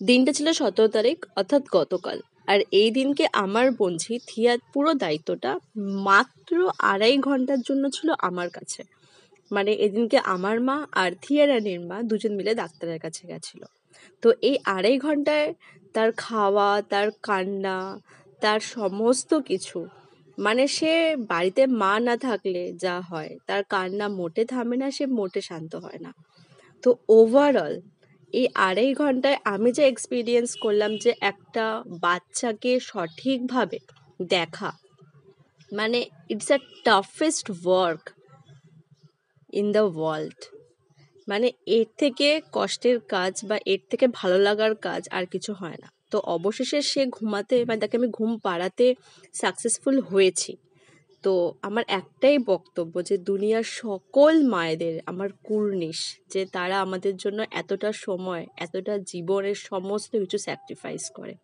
দিনটা ছিল 17 তারিখ, অর্থাৎ গতকাল। আর এই দিনকে আমার বোনঝি থিয়ার পুরো দায়িত্বটা মাত্র 2.5 ঘন্টার জন্য ছিল আমার কাছে। মানে এদিনকে আমার মা আর থিয়া রানীর মা দুজন মিলে ডাক্তারের কাছে গেছিল। তো এই 2.5 ঘন্টায় তার খাওয়া, তার কান্না, তার সমস্ত কিছু, মানে সে বাড়িতে মা না থাকলে যা হয়, তার কান্না মোটে থামে না, সে মোটে শান্ত হয় না। তো ওভারঅল এই 2.5 ঘন্টায় আমি যে এক্সপিরিয়েন্স করলাম যে একটা বাচ্চাকে সঠিকভাবে দেখা, মানে it's a toughest work in the world. মানে এর থেকে কষ্টের কাজ বা এর থেকে ভালো লাগার কাজ আর কিছু হয় না। তো অবশেষে সে ঘুমাতে, মানে তাকে আমি ঘুম পাড়াতে সাকসেসফুল হয়েছি। তো আমার একটাই বক্তব্য যে দুনিয়ার সকল মায়েদের আমার কুর্নিশ, যে তারা আমাদের জন্য এতটা সময়, এতটা জীবনের সমস্ত কিছু স্যাক্রিফাইস করে।